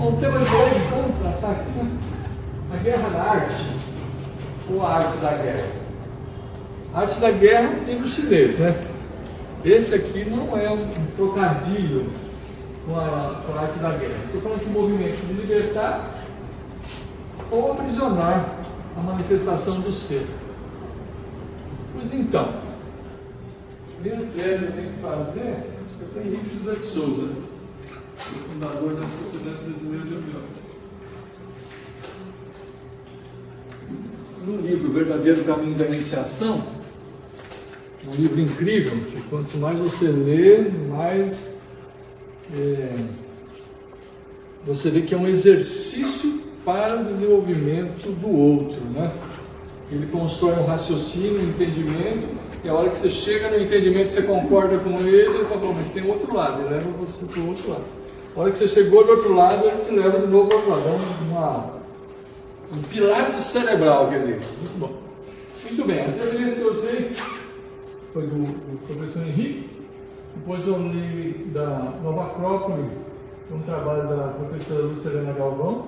Bom, o tema de hoje, vamos tratar aqui, né? A guerra da arte, ou a arte da guerra. A arte da guerra é um livro chinês, né? Esse aqui não é um trocadilho com a arte da guerra. Estou falando de um movimento de libertar ou aprisionar a manifestação do ser. Pois então, o primeiro teste que eu tenho que fazer, acho que eu tenho Henrique José de Souza, o fundador da Sociedade Brasileira de Homeópata. No livro Verdadeiro Caminho da Iniciação, um livro incrível, que quanto mais você lê, mais você vê que é um exercício para o desenvolvimento do outro, né? Ele constrói um raciocínio, um entendimento, e a hora que você chega no entendimento, você concorda com ele fala, mas tem outro lado, ele leva você para o outro lado. A hora que você chegou do outro lado, ele te leva de novo para o outro lado. Um pilates cerebral, aquele livro. Muito bom. Muito bem, as referências que eu usei foi do professor Henrique, depois eu li da Nova Acrópole, um trabalho da professora Luciana Galvão,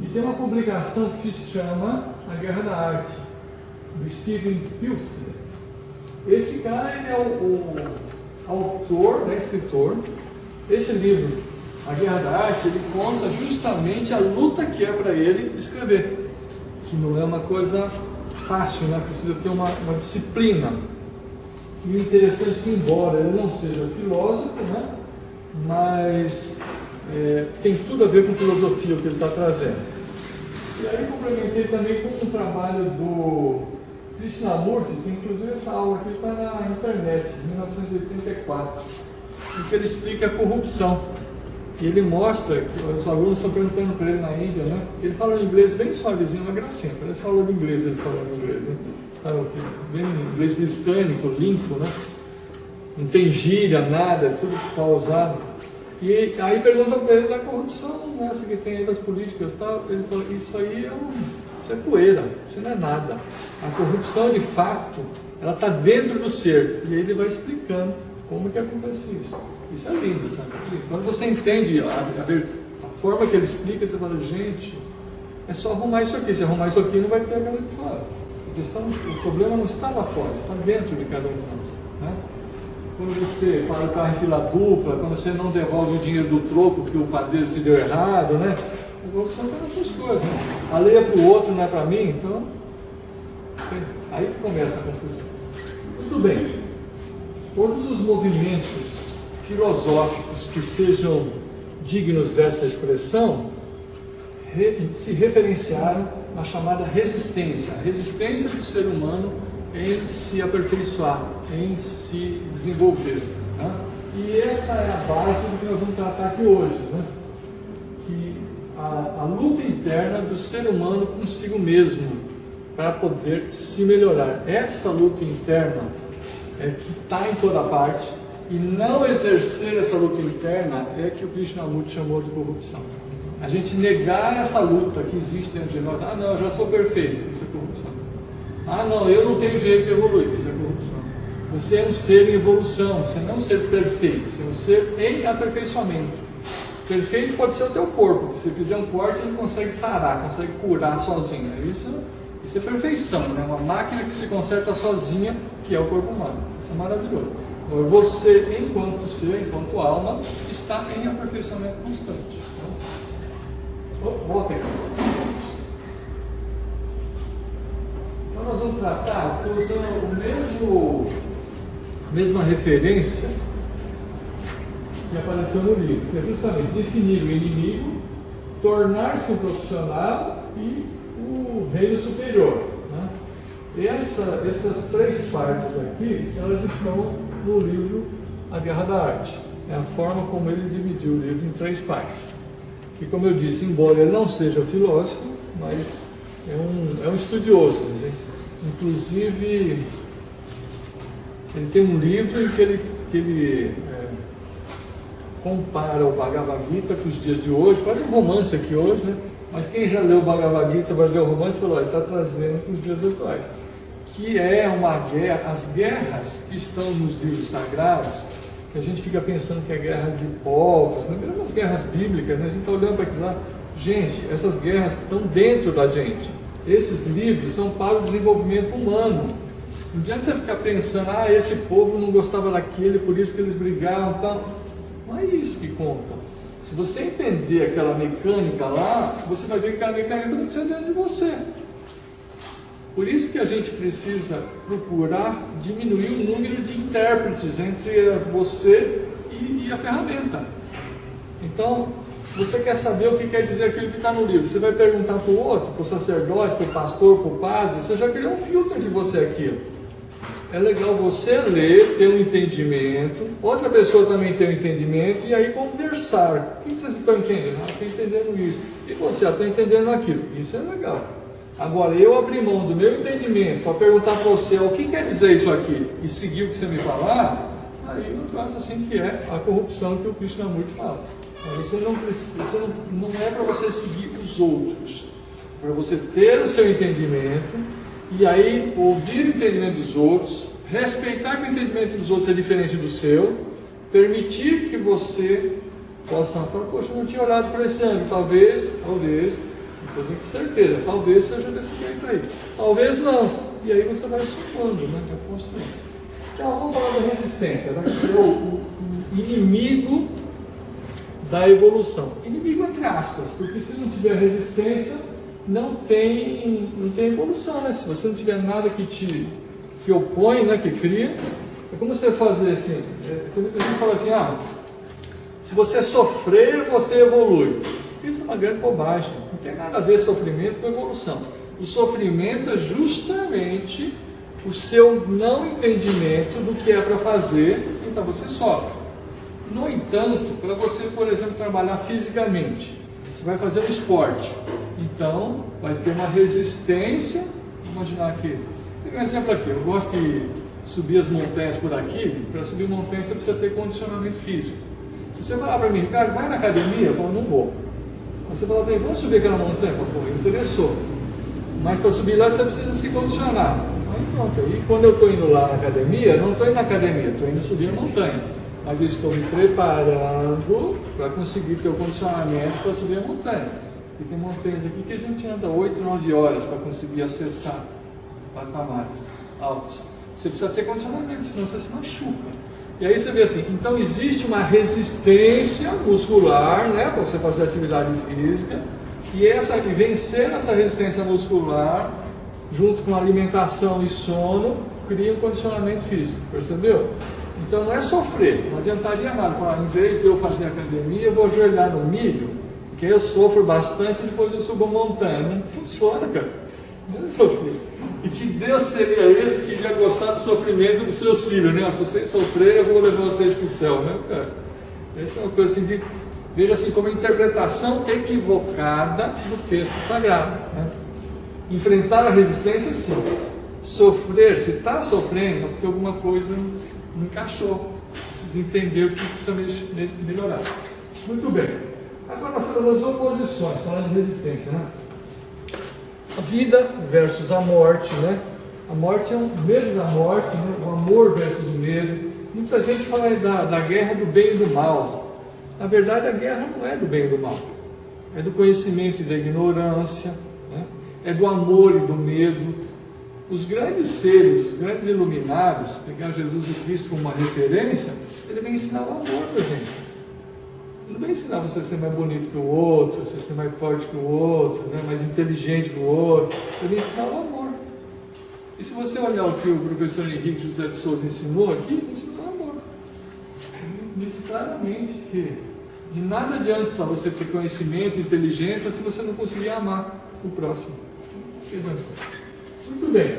e tem uma publicação que se chama A Guerra da Arte, do Steven Pilsner. Esse cara ele é o autor, né, escritor. Esse livro, A Guerra da Arte, ele conta justamente a luta que é para ele escrever, que não é uma coisa fácil, né? Precisa ter uma disciplina. E o interessante é que, embora ele não seja filósofo, né, mas tem tudo a ver com filosofia o que ele está trazendo. E aí complementei também com um trabalho do Krishnamurti, que inclusive essa aula aqui está na internet, de 1984, em que ele explica a corrupção. E ele mostra, que os alunos estão perguntando para ele na Índia, né? Ele fala em inglês bem suavezinho, uma gracinha, parece aula de inglês ele falando em inglês, né? Bem inglês britânico, limpo, né? Não tem gíria, nada, tudo pausado. E aí pergunta para ele da corrupção, essa que tem aí das políticas e tal. Ele fala, isso aí isso é poeira, isso não é nada. A corrupção, de fato, ela está dentro do ser. E aí ele vai explicando como que acontece isso. Isso é lindo, sabe? Quando você entende a forma que ele explica, você fala, gente, é só arrumar isso aqui. Se arrumar isso aqui, não vai ter a galera de fora. O problema não está lá fora, está dentro de cada um de nós, né? Quando você para o carro em fila dupla, quando você não devolve o dinheiro do troco que o padeiro te deu errado, né? A corrupção está nessas coisas, né? A lei é para o outro, não é para mim, então... Aí que começa a confusão. Muito bem. Todos os movimentos filosóficos que sejam dignos dessa expressão se referenciaram à chamada resistência. A resistência do ser humano em se aperfeiçoar, em se desenvolver, né? E essa é a base do que nós vamos tratar aqui hoje, né? Que a luta interna do ser humano consigo mesmo para poder se melhorar. Essa luta interna que está em toda parte, e não exercer essa luta interna é que o Krishnamurti chamou de corrupção. A gente negar essa luta que existe dentro de nós. Ah, não, eu já sou perfeito, isso é corrupção. Ah, não, eu não tenho jeito de evoluir, isso é corrupção. Você é um ser em evolução, você não é um ser perfeito, você é um ser em aperfeiçoamento. Perfeito pode ser o teu corpo, se fizer um corte ele consegue sarar, consegue curar sozinho. Isso é perfeição, né? Uma máquina que se conserta sozinha, que é o corpo humano. Isso é maravilhoso. Agora, você, enquanto ser, enquanto alma, está em aperfeiçoamento constante. Volta aqui. Então nós vamos tratar, estou usando a mesma referência que apareceu no livro, que é justamente definir o inimigo, tornar-se um profissional e o reino superior, né? Essas três partes aqui, elas estão no livro A Guerra da Arte. É a forma como ele dividiu o livro em três partes. Que, como eu disse, embora ele não seja filósofo, mas é um estudioso. Né? Inclusive, ele tem um livro em que ele compara o Bhagavad Gita com os dias de hoje, faz um romance aqui hoje, né? Mas quem já leu o Bhagavad Gita vai ler o romance e falou, ele está trazendo para os dias atuais. Que é uma guerra, as guerras que estão nos livros sagrados, que a gente fica pensando que é guerras de povos, né? Mesmo as guerras bíblicas, né? A gente está olhando para aquilo lá. Gente, essas guerras estão dentro da gente. Esses livros são para o desenvolvimento humano. Não adianta você ficar pensando, esse povo não gostava daquele, por isso que eles brigavam, tá? Não é isso que conta. Se você entender aquela mecânica lá, você vai ver que aquela mecânica está acontecendo dentro de você. Por isso que a gente precisa procurar diminuir o número de intérpretes entre você e a ferramenta. Então, se você quer saber o que quer dizer aquilo que está no livro, você vai perguntar para o outro, para o sacerdote, para o pastor, para o padre, você já criou um filtro de você aqui. É legal você ler, ter um entendimento, outra pessoa também ter um entendimento, e aí conversar. O que vocês estão entendendo? Estou entendendo isso. E você, estou entendendo aquilo. Isso é legal. Agora, eu abrir mão do meu entendimento para perguntar para você o que quer dizer isso aqui e seguir o que você me falar, aí não traz assim que é a corrupção que o Krishnamurti fala. Você não precisa, não é para você seguir os outros, é para você ter o seu entendimento e aí ouvir o entendimento dos outros, respeitar que o entendimento dos outros é diferente do seu, permitir que você possa falar, poxa, eu não tinha olhado para esse ângulo, talvez, não tenho certeza, talvez seja desse jeito aí, talvez não, e aí você vai somando, né? Vai construindo. Então vamos falar da resistência, né? Que é o inimigo da evolução, inimigo entre aspas, porque se não tiver resistência, não tem evolução, né? Se você não tiver nada que opõe, né? Que cria, é como você fazer assim, tem muita gente que fala assim, se você sofrer, você evolui. Isso é uma grande bobagem. Não tem nada a ver sofrimento com evolução. O sofrimento é justamente o seu não entendimento do que é para fazer, então você sofre. No entanto, para você, por exemplo, trabalhar fisicamente, você vai fazer um esporte, então vai ter uma resistência. Vamos imaginar aqui, vou pegar um exemplo aqui, eu gosto de subir as montanhas por aqui. Para subir montanha você precisa ter condicionamento físico. Se você falar para mim, Ricardo, vai na academia, eu falo, não vou. Você fala bem, vamos subir aquela montanha? Eu falo, interessou. Mas para subir lá você precisa se condicionar. Aí pronto, aí quando eu estou indo lá na academia, eu não estou indo na academia, estou indo subir a montanha. Mas eu estou me preparando para conseguir ter o condicionamento para subir a montanha. E tem montanhas aqui que a gente anda 8, 9 horas para conseguir acessar patamares altos. Você precisa ter condicionamento, senão você se machuca. E aí você vê assim, então existe uma resistência muscular, né, para você fazer atividade física, e vencer essa resistência muscular, junto com alimentação e sono, cria um condicionamento físico, percebeu? Então não é sofrer, não adiantaria nada falar, em vez de eu fazer academia, eu vou ajoelhar no milho, que eu sofro bastante e depois eu subo a montanha. Não funciona, cara. Não é sofrer. E que Deus seria esse que ia gostar do sofrimento dos seus filhos, né? Se vocês sofrerem, eu vou levar vocês para o céu, né, cara? Essa é uma coisa assim de, veja assim, como a interpretação equivocada do texto sagrado, né? Enfrentar a resistência, sim. Sofrer, se está sofrendo, é porque alguma coisa não encaixou. Precisa entender o que precisa melhorar. Muito bem. Agora nós temos as oposições, falando de resistência, né? A vida versus a morte, né? A morte é o medo da morte, né? O amor versus o medo. Muita gente fala da guerra do bem e do mal. Na verdade, a guerra não é do bem e do mal. É do conhecimento e da ignorância, né? É do amor e do medo. Os grandes seres, os grandes iluminados, pegar Jesus e Cristo como uma referência, ele vem ensinar o amor para a gente. Ele não vem ensinar você a ser mais bonito que o outro, você a ser mais forte que o outro, né? Mais inteligente que o outro. Ele vem ensinar o amor. E se você olhar o que o professor Henrique José de Souza ensinou aqui, ele ensinou o amor. Ele diz claramente que de nada adianta você ter conhecimento e inteligência se você não conseguir amar o próximo. Muito bem.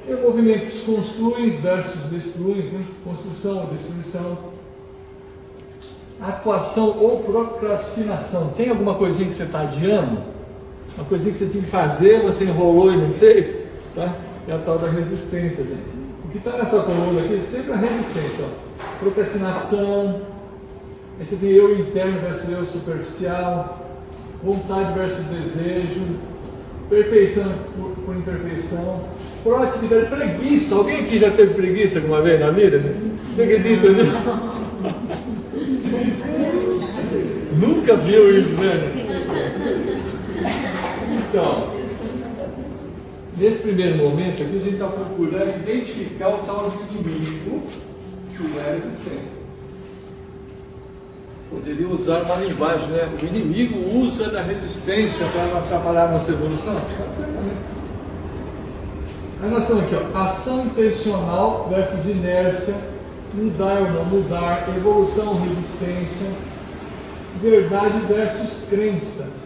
Tem movimentos construem versus destruem, né? Construção ou destruição. Atuação ou procrastinação. Tem alguma coisinha que você está adiando? Uma coisinha que você tinha que fazer, você enrolou e não fez? Tá? É a tal da resistência, gente. O que está nessa coluna aqui é sempre a resistência. Ó. Procrastinação. Aí você tem eu interno versus eu superficial. Vontade versus desejo. Perfeição por imperfeição. Proatividade, preguiça. Alguém aqui já teve preguiça alguma vez na vida? Você acredita nisso? Nunca viu isso, né? Então, nesse primeiro momento aqui, a gente está procurando identificar o tal de inimigo que é a resistência. Poderia usar uma linguagem, né? O inimigo usa da resistência para atrapalhar a nossa evolução. Aí nós estamos aqui, ó, ação intencional versus inércia, mudar ou não mudar, evolução, resistência, verdade versus crenças.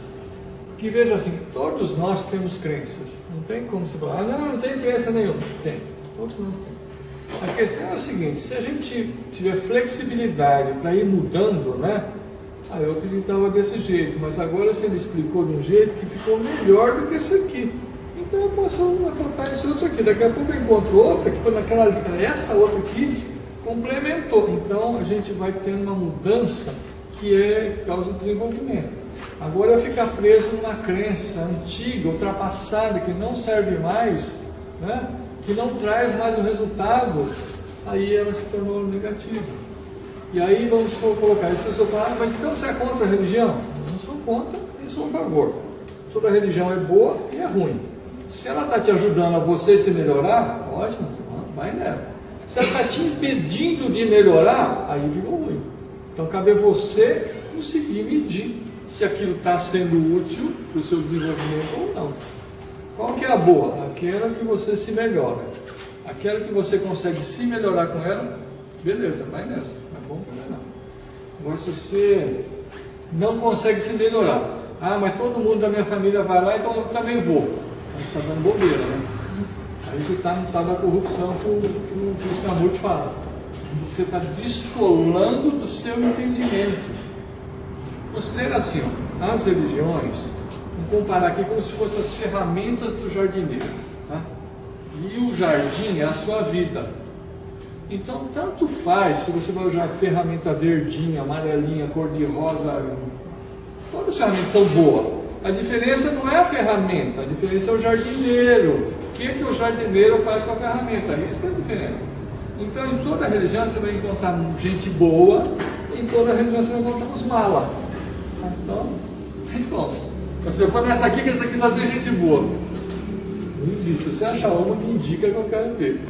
Que veja assim, todos nós temos crenças. Não tem como você falar, não tenho crença nenhuma. Tem, todos nós temos. A questão é a seguinte, se a gente tiver flexibilidade para ir mudando, né? Eu acreditava desse jeito, mas agora você me explicou de um jeito que ficou melhor do que esse aqui. Então eu posso adotar esse outro aqui. Daqui a pouco eu encontro outra, que foi naquela linha, essa outra aqui complementou. Então a gente vai tendo uma mudança que é causa do desenvolvimento. Agora eu ficar preso numa crença antiga, ultrapassada, que não serve mais, né? Que não traz mais o resultado, aí ela se tornou negativa. E aí vamos colocar, as pessoas falam, mas então você é contra a religião? Eu não sou contra, eu sou a favor. Toda religião é boa e é ruim. Se ela está te ajudando a você se melhorar, ótimo, vai nela. Se ela está te impedindo de melhorar, aí ficou ruim. Então cabe a você conseguir medir se aquilo está sendo útil para o seu desenvolvimento ou não. Qual que é a boa? Aquela que você se melhora. Aquela que você consegue se melhorar com ela, beleza, vai nessa. É bom para melhorar. Agora, se você não consegue se melhorar, mas todo mundo da minha família vai lá, então eu também vou. Mas está dando bobeira, né? Aí você está no tal da corrupção que o Krishnamurti fala. Você está descolando do seu entendimento. Considera assim, ó, as religiões, vamos comparar aqui como se fossem as ferramentas do jardineiro, tá? E o jardim é a sua vida. Então, tanto faz se você vai usar ferramenta verdinha, amarelinha, cor-de-rosa, todas as ferramentas são boas. A diferença não é a ferramenta, a diferença é o jardineiro. O que o jardineiro faz com a ferramenta? Isso que é a diferença. Então, em toda religião você vai encontrar gente boa, em toda religião você vai encontrar os malas. Então, tem como. Se você for nessa aqui, que essa aqui só tem gente boa. Não existe. Se você achar uma que indica que eu quero ver.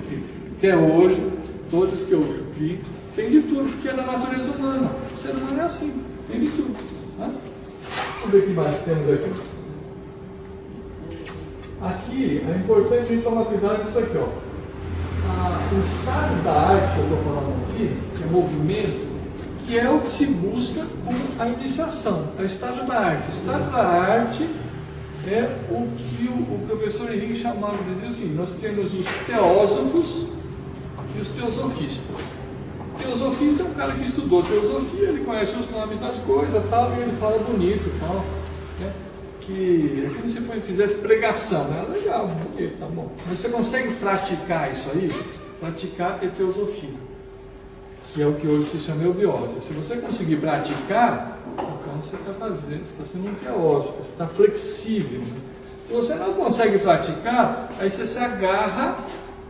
Até hoje, todos que eu vi, tem de tudo, porque é da natureza humana. O ser humano é assim, tem de tudo. Né? Vamos ver o que mais temos aqui. Aqui é importante a gente tomar cuidado com isso aqui. Ó. O estado da arte que eu estou falando aqui, é movimento, que é o que se busca com a iniciação, é o estado da arte. O estado da arte é o que o professor Henrique chamava, dizia assim, nós temos os teósofos e os teosofistas. O teosofista é um cara que estudou teosofia, ele conhece os nomes das coisas, tal, e ele fala bonito, tal, né? Que é como se fizesse pregação, né? Legal, bonito, tá bom. Mas você consegue praticar isso aí? Praticar é teosofia, que é o que hoje se chama eubiose. Se você conseguir praticar, então você está fazendo, você está sendo um teósofo, você está flexível. Se você não consegue praticar, aí você se agarra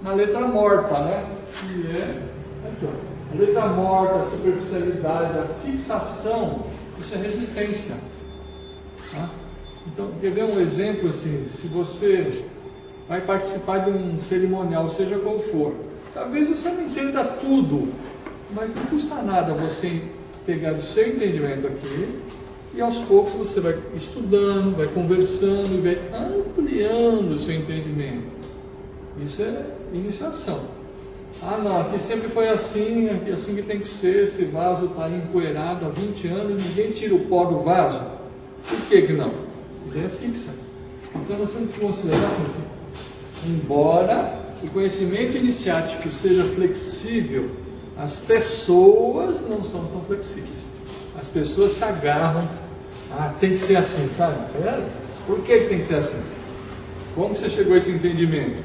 na letra morta, né? Que é aqui, ó. A letra morta, a superficialidade, a fixação, isso é resistência. Tá? Então, quer ver um exemplo assim? Se você vai participar de um cerimonial, seja qual for, talvez você não entenda tudo, mas não custa nada você pegar o seu entendimento aqui e aos poucos você vai estudando, vai conversando e vai ampliando o seu entendimento. Isso é iniciação. Não, aqui sempre foi assim, aqui assim que tem que ser, esse vaso está empoeirado há 20 anos, ninguém tira o pó do vaso. Por que não? Ideia fixa. Então nós temos que considerar assim, que, embora o conhecimento iniciático seja flexível, as pessoas não são tão flexíveis. As pessoas se agarram, tem que ser assim, sabe? Por que tem que ser assim? Como você chegou a esse entendimento?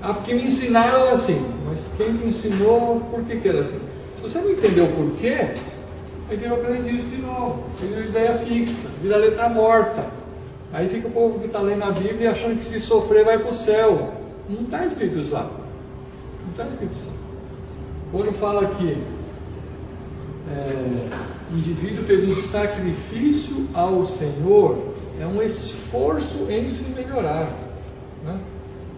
Porque me ensinaram assim, mas quem te ensinou, por que era assim? Se você não entendeu o porquê, aí virou crendice de novo, virou ideia fixa, vira letra morta. Aí fica o povo que está lendo a Bíblia achando que se sofrer vai para o céu. Não está escrito isso lá. Não está escrito isso. Quando fala aqui, o indivíduo fez um sacrifício ao Senhor, é um esforço em se melhorar, né?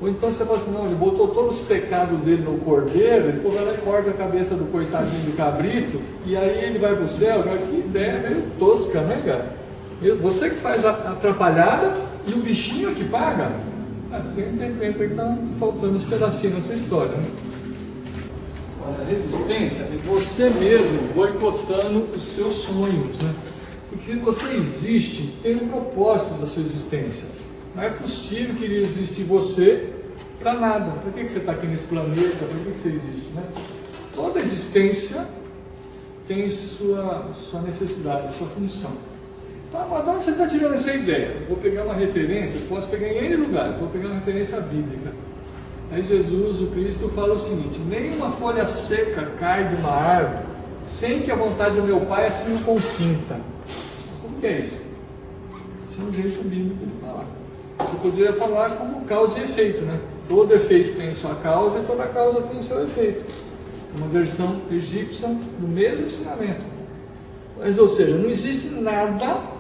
Ou então você fala assim, não, ele botou todos os pecados dele no cordeiro, ele vai lá e corta a cabeça do coitadinho do cabrito, e aí ele vai para o céu. Cara, que ideia meio tosca, né, cara? Você que faz a atrapalhada e o bichinho que paga. Tem entendimento aí que está faltando uns pedacinhos nessa história, né? Olha, a resistência é você mesmo boicotando os seus sonhos, né? Porque você existe, tem um propósito da sua existência. Não é possível que ele exista em você para nada. Por que você está aqui nesse planeta? Por que você existe, né? Toda existência tem sua necessidade, sua função. Então, de onde você está tirando essa ideia? Eu vou pegar uma referência, posso pegar em N lugares, vou pegar uma referência bíblica. Aí Jesus, o Cristo, fala o seguinte: nenhuma folha seca cai de uma árvore sem que a vontade do meu Pai assim o consinta. Como que é isso? Esse é um jeito bíblico de falar. Você poderia falar como causa e efeito, né? Todo efeito tem sua causa e toda causa tem seu efeito. Uma versão egípcia do mesmo ensinamento. Mas, ou seja, não existe nada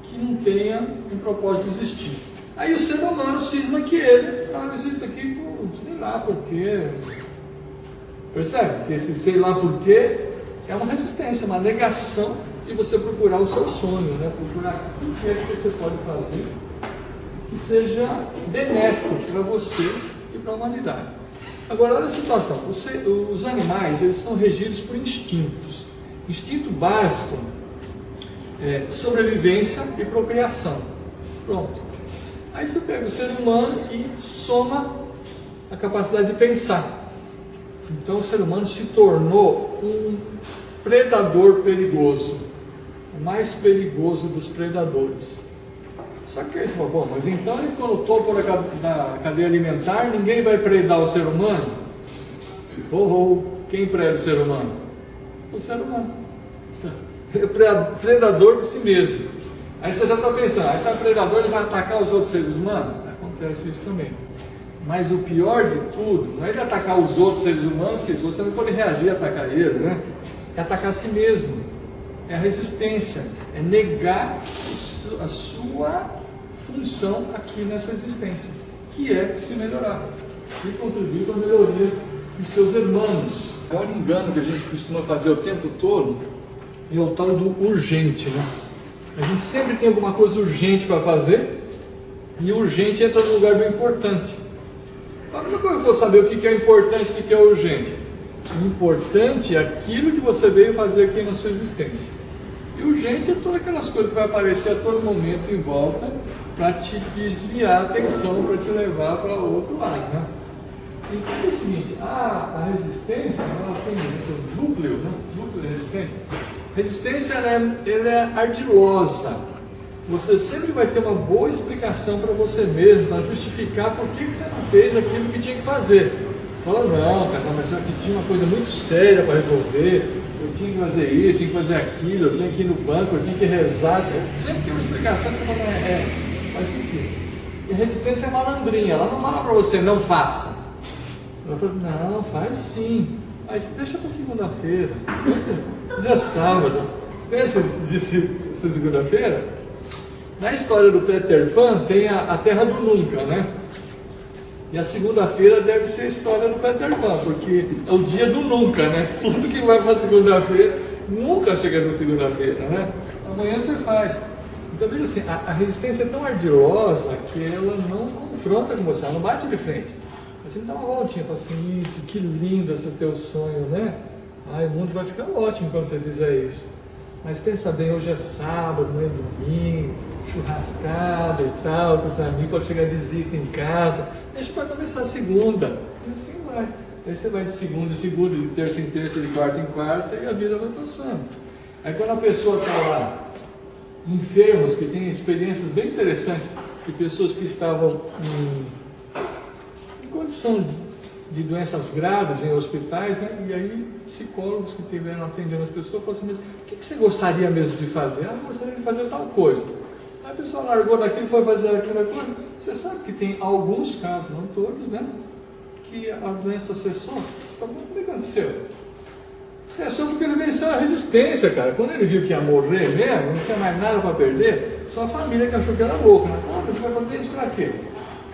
que não tenha um propósito de existir. Aí o ser humano cisma que ele não existe aqui por sei lá por quê. Percebe? Que esse sei lá por quê é uma resistência, uma negação de você procurar o seu sonho, né? Procurar o que é que você pode fazer que seja benéfico para você e para a humanidade. Agora, olha a situação. Os animais, eles são regidos por instintos. Instinto básico é sobrevivência e procriação. Pronto. Aí você pega o ser humano e soma a capacidade de pensar. Então o ser humano se tornou um predador perigoso, o mais perigoso dos predadores. Só que aí você fala, bom, mas então ele ficou no topo da cadeia alimentar, ninguém vai predar o ser humano? Quem preda o ser humano? O ser humano. Ele é predador de si mesmo. Aí você já está pensando, aí o predador ele vai atacar os outros seres humanos? Acontece isso também. Mas o pior de tudo, não é de atacar os outros seres humanos, que os outros também podem reagir a atacar ele, né? É atacar a si mesmo. É a resistência, é negar a sua função aqui nessa existência, que é se melhorar e contribuir para a melhoria dos seus irmãos. É um engano que a gente costuma fazer o tempo todo, é o tal do urgente, né? A gente sempre tem alguma coisa urgente para fazer e o urgente entra no lugar do importante. Como é que eu vou saber o que é importante e o que é urgente? O importante é aquilo que você veio fazer aqui na sua existência. E urgente é todas aquelas coisas que vai aparecer a todo momento em volta para te desviar a atenção, para te levar para o outro lado, né? Então é o seguinte, a resistência, ela tem o núcleo, né? Núcleo de resistência. Resistência ela é ardilosa. Você sempre vai ter uma boa explicação para você mesmo, para justificar por que você não fez aquilo que tinha que fazer. Fala, não, cara, mas aqui tinha uma coisa muito séria para resolver, eu tinha que fazer isso, eu tinha que fazer aquilo, eu tinha que ir no banco, eu tinha que rezar. Sempre tem uma explicação que fala, faz sentido. E a resistência é malandrinha, ela não fala para você, não faça. Ela fala, não, faz sim. Mas deixa para segunda-feira. Dia é sábado. Você conhece essa segunda-feira? Na história do Peter Pan tem a Terra do Nunca, né? E a segunda-feira deve ser a história do Peter Pan, porque é o dia do nunca, né? Tudo que vai para segunda-feira nunca chega na segunda-feira, né? Amanhã você faz. Então veja assim, a resistência é tão ardilosa que ela não confronta com você, ela não bate de frente. Você dá uma voltinha, fala assim, isso, que lindo esse teu sonho, né? O mundo vai ficar ótimo quando você fizer isso. Mas pensa bem, hoje é sábado, amanhã é domingo, churrascada e tal, com os amigos, pode chegar visita em casa, deixa para começar a segunda. E assim vai. Aí você vai de segunda em segunda, de terça em terça, de quarta em quarta, e a vida vai passando. Aí quando a pessoa está lá, enfermos, que tem experiências bem interessantes, de pessoas que estavam em condição de doenças graves em hospitais, né? E aí psicólogos que estiveram atendendo as pessoas falaram assim, mas o que você gostaria mesmo de fazer? Eu gostaria de fazer tal coisa. Aí a pessoa largou daquilo e foi fazer aquela coisa. Você sabe que tem alguns casos, não todos, né? Que a doença cessou. Como é que aconteceu? Isso é só porque ele venceu a resistência, cara. Quando ele viu que ia morrer mesmo, não tinha mais nada para perder, só a família que achou que era louco, né? Ah, você vai fazer isso para quê?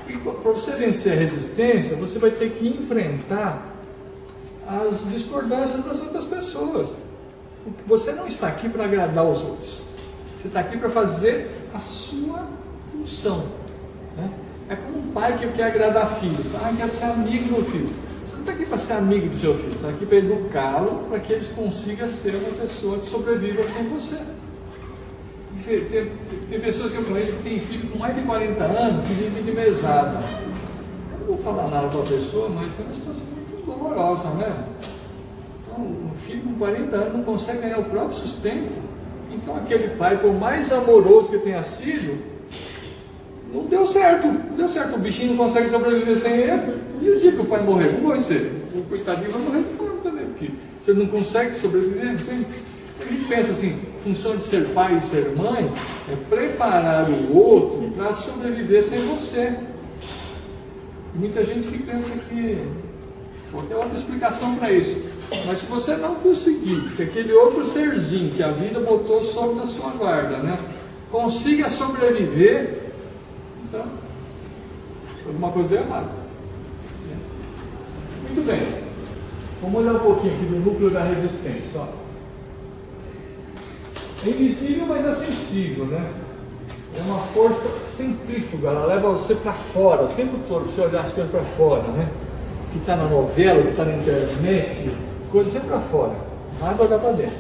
E para você vencer a resistência, você vai ter que enfrentar as discordâncias das outras pessoas. Porque você não está aqui para agradar os outros. Você está aqui para fazer a sua função, né? É como um pai que quer agradar filho, tá? Quer ser amigo do filho. Você não está aqui para ser amigo do seu filho, está aqui para educá-lo, para que ele consiga ser uma pessoa que sobreviva sem você. Tem pessoas que eu conheço que têm filho com mais de 40 anos que vivem de mesada. Eu não vou falar nada para a pessoa, mas é uma situação muito dolorosa, né? Então, um filho com 40 anos não consegue ganhar o próprio sustento. Então, aquele pai, por mais amoroso que tenha sido, não deu certo. Não deu certo. O bichinho não consegue sobreviver sem ele. E o dia que o pai morrer, como vai ser? O coitadinho vai morrer de fome também, porque você não consegue sobreviver. Entende? A gente pensa assim, a função de ser pai e ser mãe é preparar o outro para sobreviver sem você. E muita gente que pensa que pode ter outra explicação para isso. Mas se você não conseguir que aquele outro serzinho que a vida botou sob a sua guarda, né, consiga sobreviver, então alguma coisa deu errado. Muito bem. Vamos olhar um pouquinho aqui do núcleo da resistência. Ó. É invisível, mas é sensível, né? É uma força centrífuga, ela leva você para fora, o tempo todo, para você olhar as coisas para fora, né? O que está na novela, o que está na internet, coisa sempre para fora, nada olhar para dentro.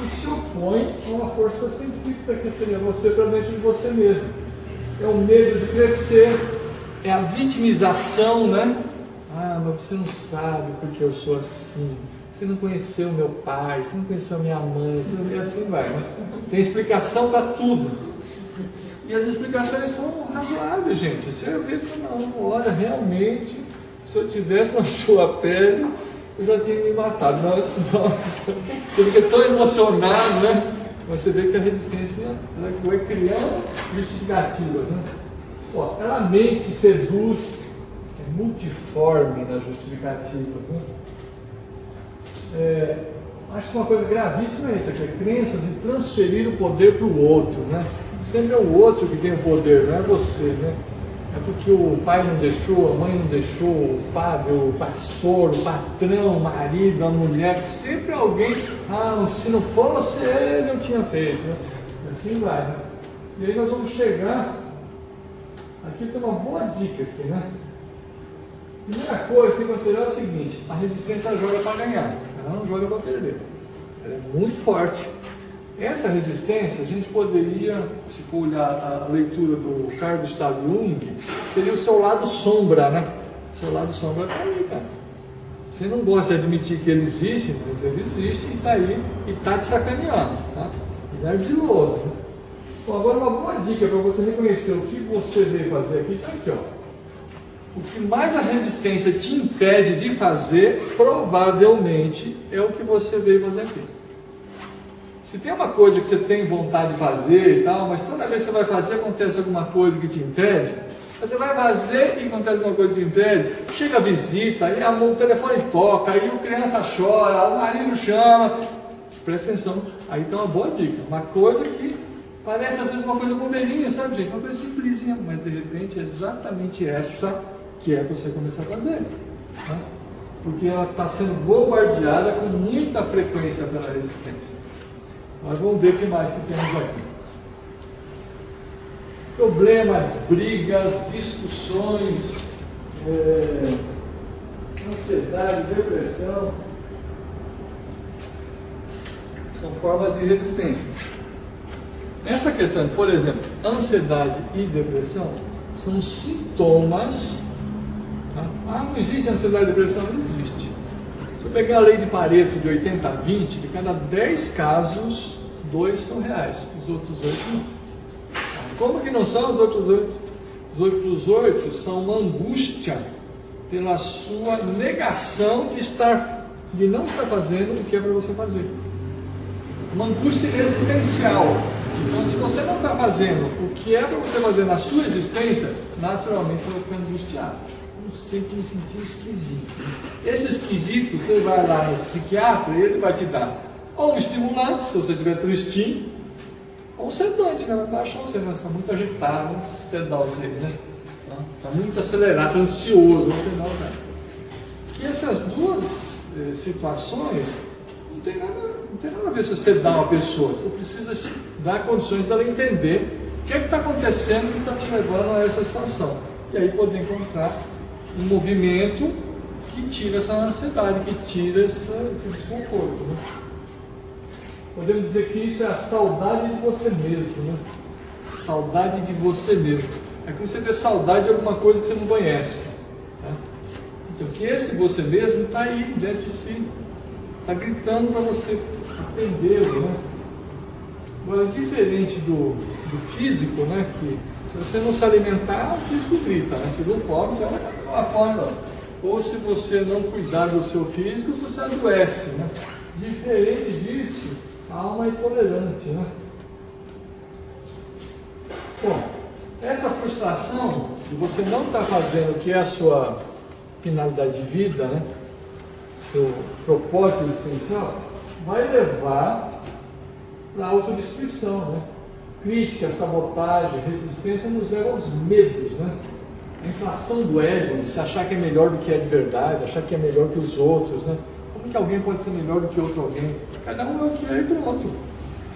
E se opõe a uma força centrífuga que seria você para dentro de você mesmo. É o medo de crescer, é a vitimização, né? Ah, mas você não sabe porque eu sou assim. Você não conheceu meu pai, você não conheceu minha mãe, você não... e assim vai, né? Tem explicação para tudo. E as explicações são razoáveis, gente. Você vê que não, olha, realmente, se eu tivesse na sua pele, eu já tinha me matado. Não, isso não. Você fica tão emocionado, né? Você vê que a resistência ela vai criando justificativas, né? Ó, ela mente, seduz, é multiforme nas justificativas, né? Acho que uma coisa gravíssima é isso, que é a crença de transferir o poder para o outro, né? Sempre é o outro que tem o poder, não é você, né? É porque o pai não deixou, a mãe não deixou, o padre, o pastor, o patrão, o marido, a mulher, sempre alguém, se não fosse ele, eu tinha feito, né? Assim vai, né? E aí nós vamos chegar, aqui tem uma boa dica aqui, né? Primeira coisa que tem que considerar é o seguinte: a resistência joga para ganhar, ela não joga para perder. Ela é muito forte. Essa resistência, a gente poderia, se for olhar a leitura do Carl Gustav Jung, seria o seu lado sombra, né? O seu lado sombra está aí, cara. Você não gosta de admitir que ele existe, mas ele existe e está aí e está te sacaneando, tá? Ele é ardiloso. Né? Bom, agora uma boa dica para você reconhecer o que você veio fazer aqui, está aqui, ó. O que mais a resistência te impede de fazer, provavelmente, é o que você veio fazer aqui. Se tem uma coisa que você tem vontade de fazer e tal, mas toda vez que você vai fazer, acontece alguma coisa que te impede, você vai fazer e acontece alguma coisa que te impede, chega a visita, aí o telefone toca, aí a criança chora, o marido chama, presta atenção, aí tem uma boa dica, uma coisa que parece às vezes uma coisa bobeirinha, sabe, gente? Uma coisa simplesinha, mas de repente é exatamente essa que é para você começar a fazer, né? Porque ela está sendo bombardeada com muita frequência pela resistência. Nós vamos ver o que mais que temos aqui. Problemas, brigas, discussões, ansiedade, depressão, são formas de resistência. Nessa questão, por exemplo, ansiedade e depressão são sintomas. Não existe ansiedade e depressão? Não existe. Se eu pegar a lei de Pareto de 80-20, de cada 10 casos, 2 são reais, os outros 8 não. Como que não são os outros 8? Os outros 8 são uma angústia pela sua negação de não estar fazendo o que é para você fazer. Uma angústia existencial. Então, se você não está fazendo o que é para você fazer na sua existência, naturalmente você vai ficar angustiado. sempre me senti esquisito. Esse esquisito, você vai lá no psiquiatra e ele vai te dar ou um estimulante, se você estiver tristinho, ou um sedante, né? Vai baixar você, mas está muito agitado, vamos sedar você, né? Está muito acelerado, está ansioso, você não, né? Que essas duas situações não tem nada a ver se você dá uma pessoa, você precisa dar condições dela entender o que é que está acontecendo que está te levando a essa situação. E aí poder encontrar um movimento que tira essa ansiedade, que tira esse desconforto. Né? Podemos dizer que isso é a saudade de você mesmo. Né? Saudade de você mesmo. É como você ter saudade de alguma coisa que você não conhece. Tá? Então, que esse você mesmo está aí dentro de si. Está gritando para você atendê-lo. Né? Agora, diferente do físico, né? Que se você não se alimentar, o físico grita. Né? Se não come, você vai acabar fora. Ou se você não cuidar do seu físico, você adoece. Né? Diferente disso, a alma é tolerante. Né? Bom, essa frustração de você não estar fazendo o que é a sua finalidade de vida, né? Seu propósito existencial, vai levar para a autodestruição. Né? Crítica, sabotagem, resistência nos leva aos medos. Né? A inflação do ego, de se achar que é melhor do que é de verdade, achar que é melhor que os outros. Né? Como que alguém pode ser melhor do que outro alguém? Cada um é o que é e pronto.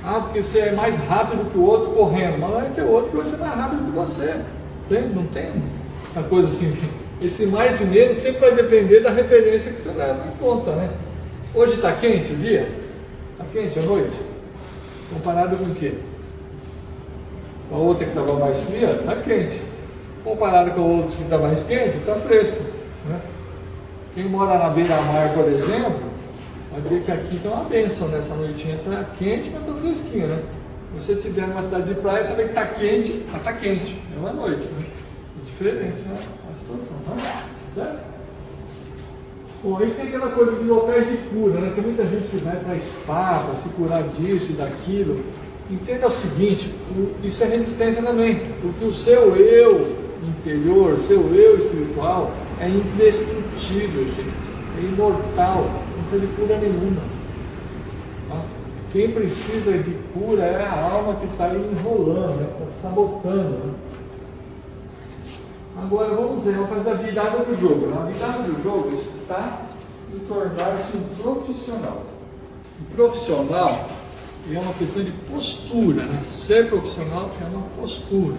Ah, porque você é mais rápido que o outro correndo, mas não é que o outro que vai ser mais rápido que você. Não tem essa coisa assim. Esse mais e menos sempre vai depender da referência que você leva em conta. Né? Hoje está quente o dia? Está quente a noite? Comparado com o quê? Com a outra que estava mais fria, está quente. Comparado com a outra que está mais quente, está fresco. Né? Quem mora na beira-mar, por exemplo, vai ver que aqui está uma bênção nessa noitinha. Está quente, mas está fresquinho. Né? Se você estiver numa cidade de praia, você vê que está quente, mas está quente. É uma noite. Né? É diferente, né? A situação. Tá? Certo? Bom, aí tem aquela coisa de locais de cura, né? Tem muita gente que vai para spa, para se curar disso e daquilo. Entenda o seguinte, isso é resistência também, porque o seu eu interior, seu eu espiritual é indestrutível, gente, é imortal, não tem cura nenhuma. Tá? Quem precisa de cura é a alma que está enrolando, né? Está sabotando. Né? Agora vamos ver, vamos fazer a virada do jogo. Né? A virada do jogo está em tornar-se um profissional. Um profissional é uma questão de postura. Né? Ser profissional é uma postura.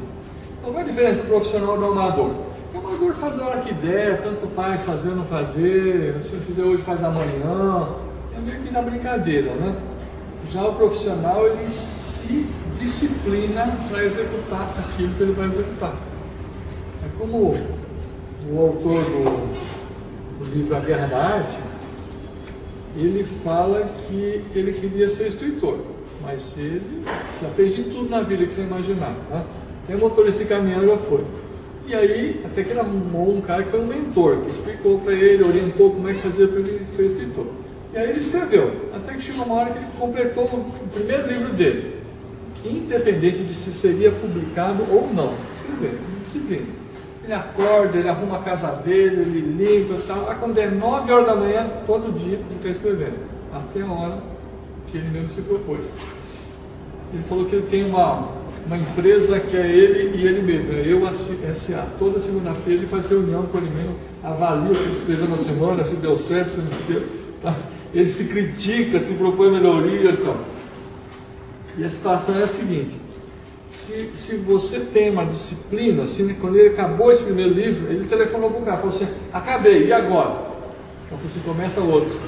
Qual é a diferença do profissional do amador? O amador faz a hora que der, tanto faz fazer ou não fazer, se não fizer hoje faz amanhã, é meio que na brincadeira. Né? Já o profissional, ele se disciplina para executar aquilo que ele vai executar. É como o autor do livro A Guerra da Arte, ele fala que ele queria ser escritor, mas ele já fez de tudo na vida que você imaginar. Né? Até motorista de caminhão já foi. E aí, até que ele arrumou um cara que foi um mentor, que explicou para ele, orientou como é que fazia para ele ser escritor. E aí ele escreveu, até que chegou uma hora que ele completou o primeiro livro dele, independente de se seria publicado ou não. Escrever, disciplina. Ele acorda, ele arruma a casa dele, ele limpa e tal. Aí quando é 9 horas da manhã, todo dia ele está escrevendo. Até a hora que ele mesmo se propôs. Ele falou que ele tem uma empresa que é ele e ele mesmo, é Eu S.A. Toda segunda-feira ele faz reunião com ele mesmo, avalia o que ele escreveu na semana, se deu certo, se não deu. Tá? Ele se critica, se propõe melhorias e tal. E a situação é a seguinte. Se você tem uma disciplina, assim, né, quando ele acabou esse primeiro livro, ele telefonou para o cara, falou assim, acabei, e agora? Então falou assim, começa outro.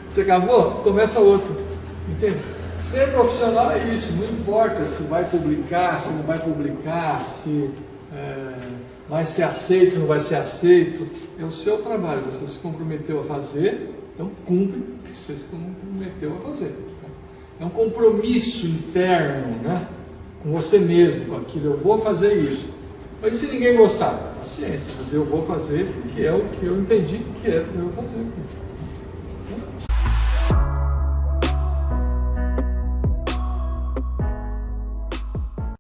Você acabou? Começa outro. Entende? Ser profissional é isso, não importa se vai publicar, se não vai publicar, se vai ser aceito, não vai ser aceito. É o seu trabalho, você se comprometeu a fazer, então cumpre o que você se comprometeu a fazer. É um compromisso interno, né? Com você mesmo, com aquilo, eu vou fazer isso. Mas se ninguém gostar, paciência, mas eu vou fazer porque é o que eu entendi que é para eu fazer.